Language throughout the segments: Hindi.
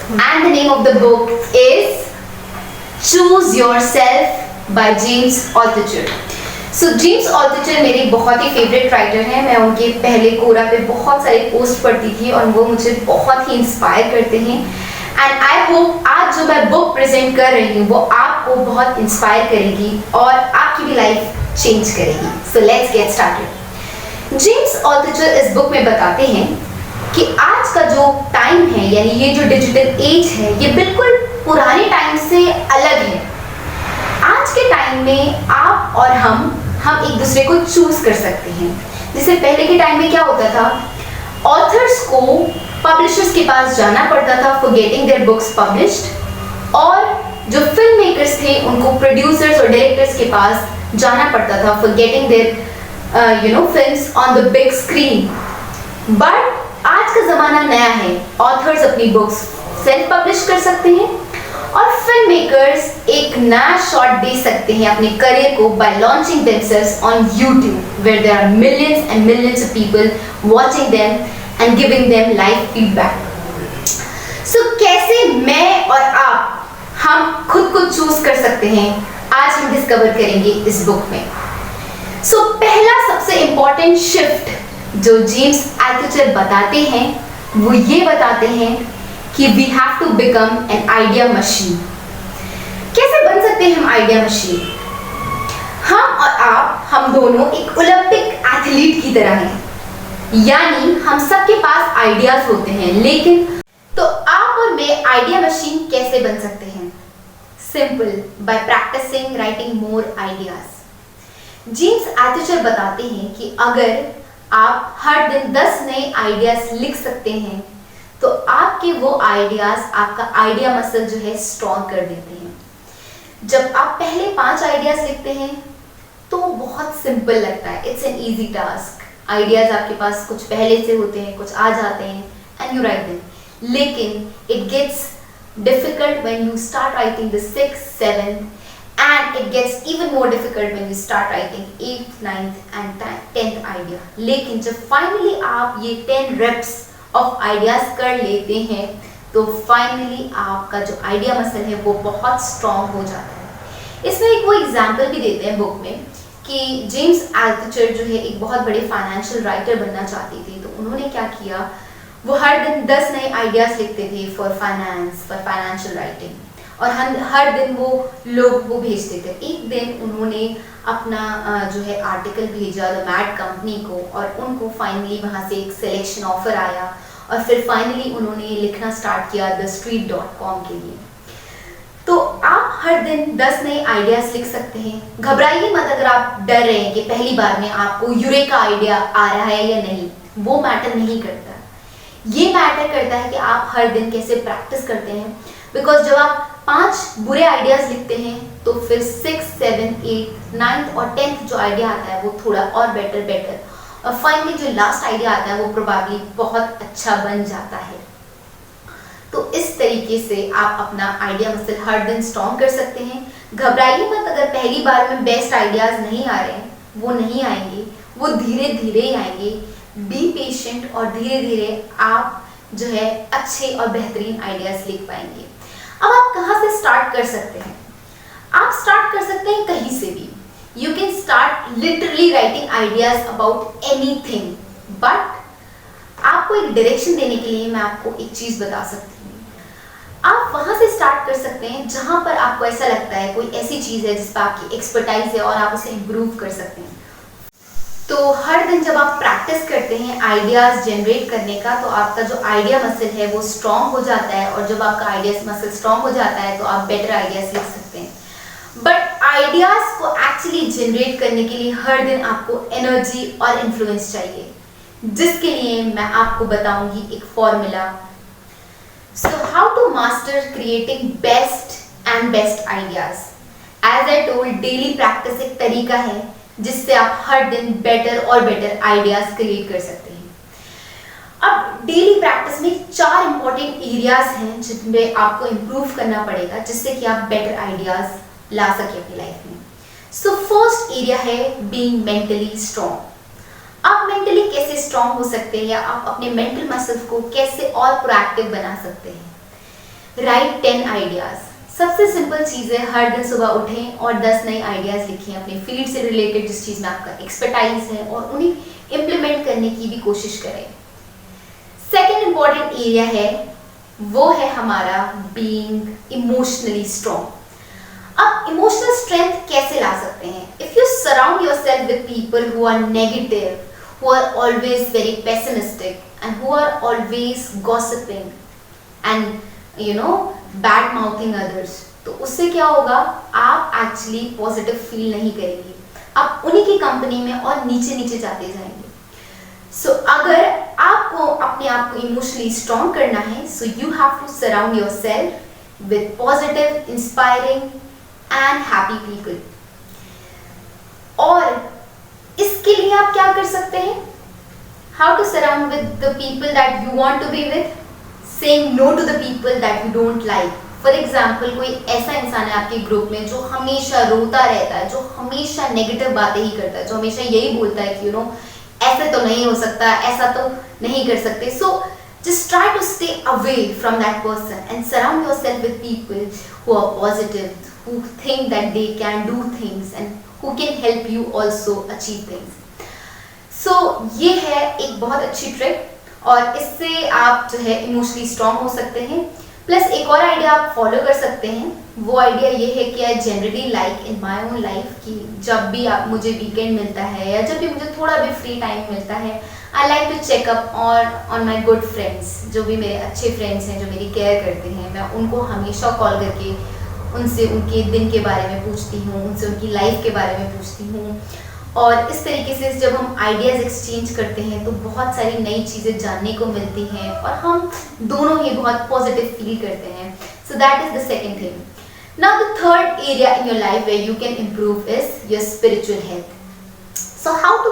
And the name of the book is Choose Yourself by James Altucher. So James Altucher मेरे बहुत ही फेवरेट राइटर हैं। मैं उनके पहले कोरा पे बहुत सारे पोस्ट पढ़ती थी और वो मुझे बहुत ही इंस्पायर करते हैं। एंड आई होप आज जो मैं बुक प्रेजेंट कर रही हूँ वो आपको बहुत इंस्पायर करेगी और आपकी भी लाइफ चेंज करेगी। So let's get started. James Altucher इस बुक में बताते हैं कि आज का जो टाइम है, यानी ये जो डिजिटल एज है, ये बिल्कुल पुराने टाइम से अलग है। आज के टाइम में आप और हम एक दूसरे को चूज कर सकते हैं। जैसे पहले के टाइम में क्या होता था, ऑथर्स को पब्लिशर्स के पास जाना पड़ता था for getting their books published, और जो फिल्म मेकर्स थे उनको प्रोड्यूसर्स और डायरेक्टर्स के पास जाना पड़ता था for getting their films on the big screen. But आज का जमाना नया है। ऑथर्स अपनी बुक्स सेल्फ पब्लिश कर सकते हैं और फिल्म मेकर्स एक नया शॉट दे सकते हैं अपने करियर को by launching themselves on YouTube, where there are millions and millions of people watching them and giving them live feedback. So कैसे मैं और आप हम खुद को चूज कर सकते हैं, आज हम डिस्कवर करेंगे इस बुक में। सो पहला सबसे इंपॉर्टेंट शिफ्ट जो जेम्स ऑल्टुचर बताते हैं वो ये बताते हैं कि we have to become an idea machine. कैसे बन सकते हैं हम आइडिया मशीन? हम और आप, हम दोनों एक ओलंपिक एथलीट की तरह हैं, यानी हम सबके पास आइडियाज होते हैं। लेकिन तो आप और मैं आइडिया मशीन कैसे बन सकते हैं? Simple, by practising writing more ideas. James Altucher बताते हैं कि अगर आप हर दिन 10 नए आइडियाज लिख सकते हैं तो आपके वो आइडियाज आपका आइडिया मसल जो है स्ट्रॉन्ग कर देते हैं। जब आप पहले 5 आइडियाज लिखते हैं तो बहुत सिंपल लगता है, it's an easy task. Ideas आपके पास कुछ पहले से होते हैं, कुछ आ जाते हैं एंड यू राइट देम। लेकिन it gets difficult when you start writing the 6th, 7th, and it gets even more difficult when you start writing 8th, 9th and 10th idea. लेकिन जब finally आप ये 10 reps of ideas कर लेते हैं तो finally आपका जो idea मसल है वो बहुत strong हो जाता है। इसमें एक वो एग्जाम्पल भी देते हैं बुक में कि जेम्स ऑल्टुचर जो है एक बहुत बड़े फाइनेंशियल राइटर बनना चाहते थे, तो उन्होंने क्या किया, वो हर दिन 10 नए आइडियाज लिखते थे for finance, for financial writing, और हर दिन वो लोग वो भेजते थे। एक दिन उन्होंने अपना जो है आर्टिकल भेजा द मैड कंपनी को और उनको फाइनली वहाँ से एक सिलेक्शन ऑफर आया और फिर फाइनली उन्होंने लिखना स्टार्ट किया thestreet.com के लिए। तो आप हर दिन 10 नए आइडियाज लिख सकते हैं। घबराइए मत अगर आप डर रहे हैं कि पहली बार में आपको यूरेका आइडिया आ रहा है या नहीं, वो मैटर नहीं करता। ये मैटर करता है कि आप हर दिन कैसे प्रैक्टिस करते हैं। बिकॉज जब आप 5 बुरे आइडियाज लिखते हैं तो फिर 6, 7, 8, 9 और 10th जो आइडिया आता है वो थोड़ा और बेटर और फाइनली जो लास्ट आइडिया आता है वो प्रोबेबली बहुत अच्छा बन जाता है। तो इस तरीके से आप अपना आइडिया मसल हर दिन स्ट्रॉन्ग कर सकते हैं। घबराइए मत अगर पहली बार में बेस्ट आइडियाज नहीं आ रहे हैं, वो नहीं आएंगे, वो धीरे धीरे ही आएंगे। बी पेशेंट और धीरे धीरे आप जो है अच्छे और बेहतरीन आइडियाज लिख पाएंगे। अब आप कहाँ से स्टार्ट कर सकते हैं? आप स्टार्ट कर सकते हैं कहीं से भी। You can start literally writing ideas about anything, but आपको एक डायरेक्शन देने के लिए मैं आपको एक चीज बता सकती हूँ। आप वहां से स्टार्ट कर सकते हैं जहां पर आपको ऐसा लगता है कोई ऐसी चीज है जिस पर आपकी एक्सपर्टाइज है और आप उसे इम्प्रूव कर सकते हैं। तो हर दिन जब आप प्रैक्टिस करते हैं आइडियाज जनरेट करने का तो आपका जो आइडिया मसल है वो स्ट्रॉन्ग हो जाता है, और जब आपका आइडिया मसल स्ट्रॉन्ग हो जाता है तो आप बेटर आइडियाज लिख सकते हैं। बट आइडियाज को एक्चुअली जनरेट करने के लिए हर दिन आपको एनर्जी और इन्फ्लुएंस चाहिए, जिसके लिए मैं आपको बताऊंगी एक formula. So how to master creating best ideas. As I told, daily practice एक तरीका है जिससे आप हर दिन बेटर और बेटर आइडियाज क्रिएट कर सकते हैं। अब डेली प्रैक्टिस में 4 इंपॉर्टेंट एरियाज हैं जिनमें आपको इम्प्रूव करना पड़ेगा जिससे कि आप बेटर आइडियाज ला सके अपनी लाइफ में। सो फर्स्ट एरिया है बीइंग मेंटली स्ट्रॉन्ग। आप मेंटली कैसे स्ट्रॉन्ग हो सकते हैं या आप अपने मेंटल मसल्स को कैसे और प्रोएक्टिव बना सकते हैं। Right 10 ideas. सबसे सिंपल चीज़ है, हर दिन सुबह उठें और 10 नए आइडियाज लिखें अपने फील्ड से रिलेटेड, जिस चीज़ में आपका एक्सपर्टाइज है, और उन्हें इम्प्लीमेंट करने की भी कोशिश करें। सेकेंड इंपॉर्टेंट एरिया है वो है हमारा बीइंग इमोशनली स्ट्रॉन्ग। अब इमोशनल स्ट्रेंथ कैसे ला सकते हैं? If you surround yourself with people who are negative, who are always very pessimistic and who are always gossiping and bad mouthing others, तो उससे क्या होगा, आप एक्चुअली पॉजिटिव फील नहीं करेंगे, आप उन्हीं की कंपनी में और नीचे नीचे जाते जाएंगे। सो अगर आपको अपने आप को इमोशनली स्ट्रॉन्ग करना है, so you have to surround yourself with positive, inspiring and happy people. और इसके लिए आप क्या कर सकते हैं? How to surround with the people that you want to be with, saying no to the people that you don't like. For example, कोई ऐसा इंसान है आपके ग्रुप में जो हमेशा रोता रहता है, जो हमेशा नेगेटिव बातें ही करता है, जो हमेशा यही बोलता है कि ऐसे तो नहीं हो सकता, ऐसा तो नहीं कर सकते। सो just try to stay away from that person and surround yourself with people who are positive, who think that they can do things and who can help you also achieve things. So ये है एक बहुत अच्छी ट्रिक और इससे आप जो है इमोशनली स्ट्रॉन्ग हो सकते हैं। प्लस एक और आइडिया आप फॉलो कर सकते हैं, वो आइडिया ये है कि I generally like in my own life कि जब भी आप मुझे वीकेंड मिलता है या जब भी मुझे थोड़ा भी फ्री टाइम मिलता है, I like to check up on my good friends, जो भी मेरे अच्छे फ्रेंड्स हैं जो मेरी केयर करते हैं। मैं उनको हमेशा कॉल करके उनसे उनके दिन के बारे में पूछती हूँ, उनसे उनकी लाइफ के बारे में पूछती हूँ। और इस तरीके से जब हम आइडियाज़ एक्सचेंज करते हैं तो बहुत सारी नई चीज़ें जानने को मिलती हैं और हम दोनों ही बहुत पॉजिटिव फील करते हैं। So that is the second thing. Now the third area in your life where you can improve is your spiritual health. So how to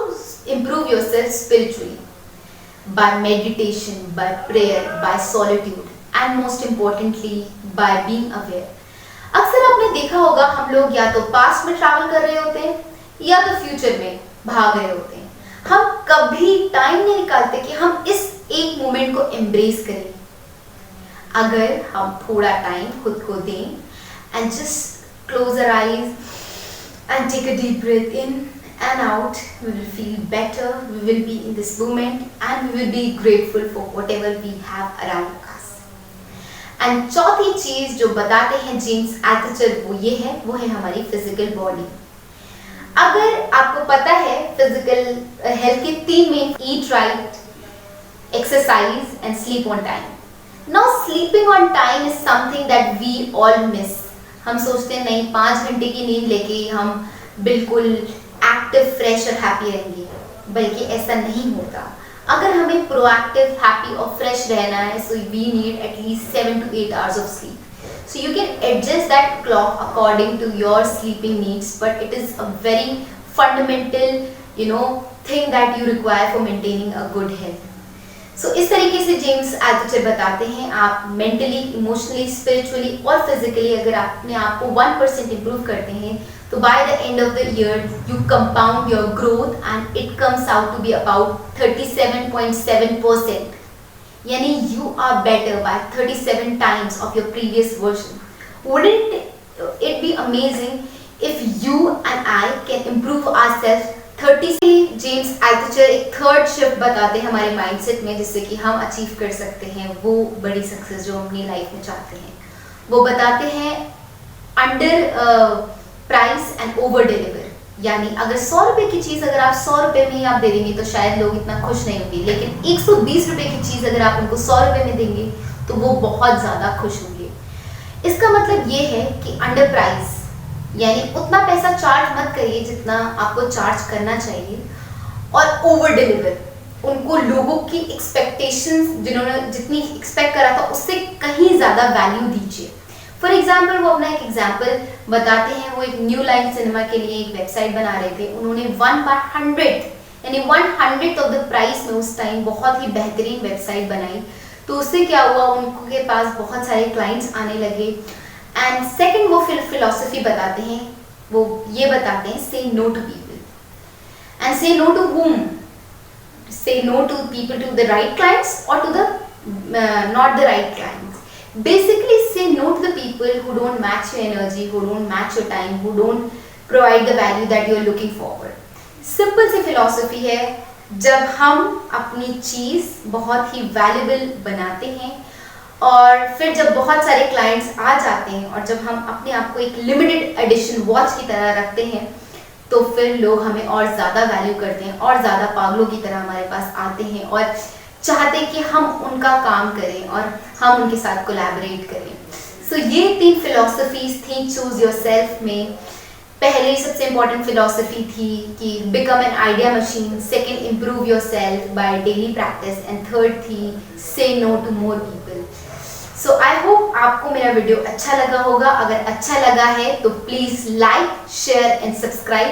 improve yourself spiritually? By meditation, by prayer, by solitude, and most importantly by being aware. अक्सर आपने देखा होगा हम लोग या तो पास्ट में ट्रैवल कर रहे होते हैं या तो फ्यूचर में भाग रहे होते हैं। हम कभी टाइम नहीं निकालते कि हम इस एक मोमेंट को एम्ब्रेस करें। अगर हम थोड़ा टाइम खुद को दें and just close our eyes and take a deep breath in and out, we will feel better, we will be in this moment and we will be grateful for whatever we have around us. And चौथी चीज जो बताते हैं जेम्स एल्चर वो है हमारी फिजिकल बॉडी। अगर आपको पता है फिजिकल हेल्थ के 3 main, eat right, exercise and sleep on time. Now sleeping on time is something that we all miss. हम सोचते हैं नहीं 5 घंटे की नींद लेके हम बिल्कुल एक्टिव, फ्रेश और हैप्पी रहेंगे, बल्कि ऐसा नहीं होता। अगर हमें प्रोएक्टिव, हैप्पी और फ्रेश रहना है, so we need at least 7 to 8 hours of sleep. So you can adjust that clock according to your sleeping needs, but it is a very fundamental, thing that you require for maintaining a good health. So इस तरीके से जेम्स एल्चर बताते हैं आप मेंटली, इमोशनली, स्पिरिचुअली और फिजिकली अगर अपने आप को 1% इम्प्रूव करते हैं तो by the end of the year you compound your growth and it comes out to be about 37.7%. यानी you are better by 37 times of your previous version. Wouldn't it be amazing if you and I can improve ourselves 30? James एल्चर एक थर्ड शिफ्ट बताते हैं हमारे माइंडसेट में जिससे कि हम अचीव कर सकते हैं वो बड़ी सक्सेस जो हम अपनी लाइफ में चाहते हैं। वो बताते हैं under price and over deliver. यानी अगर 100 रुपए की चीज़ अगर आप 100 रुपए में ही आप दे देंगे तो शायद लोग इतना खुश नहीं होंगे, लेकिन 120 रुपए की चीज़ अगर आप उनको 100 रुपए में देंगे तो वो बहुत ज़्यादा खुश होंगे। इसका मतलब ये है कि अंडर प्राइस यानी उतना पैसा चार्ज मत करिए जितना आपको चार्ज करना चाहिए, और ओवर डिलीवर उनको लोगों की एक्सपेक्टेशंस जिन्होंने जितनी एक्सपेक्ट करा था उससे कहीं ज़्यादा वैल्यू दीजिए। फॉर एग्जाम्पल वो अपना एक एग्जाम्पल बताते हैं। वो एक न्यू लाइन सिनेमा के लिए एक वेबसाइट बना रहे थे। उन्होंने 1/100 यानी 1/100 ऑफ द प्राइस में उस टाइम बहुत ही बेहतरीन वेबसाइट बनाई। तो उससे क्या हुआ, उनके पास बहुत सारे क्लाइंट्स आने लगे। एंड सेकंड वो फिलॉसफी बताते हैं, वो ये बताते हैं say no to people. And say no to whom? Say no to people, to the right clients or to the not the right clients. Basically say no to the people who don't match your energy, who don't match your time, who don't provide the value that you are looking forward. Simple सी फिलॉसफी है, जब हम अपनी चीज़ बहुत ही वैल्यूबल बनाते हैं और फिर जब बहुत सारे क्लाइंट्स आ जाते हैं और जब हम अपने आप को एक लिमिटेड एडिशन वॉच की तरह रखते हैं, तो फिर लोग हमें और ज़्यादा वैल्यू करते हैं और ज़्यादा पागलों की तरह हमारे पास आते हैं और चाहते हैं कि हम उनका काम करें और हम उनके साथ कोलैबोरेट करें. सो ये 3 फिलॉसफीज थी चूज योरसेल्फ में. पहले सबसे इम्पॉर्टेंट फिलॉसफी थी कि become an idea machine, second improve yourself by daily practice and third थी say no to more people. So I hope आपको मेरा वीडियो अच्छा लगा होगा. अगर अच्छा लगा है तो please like, share and subscribe.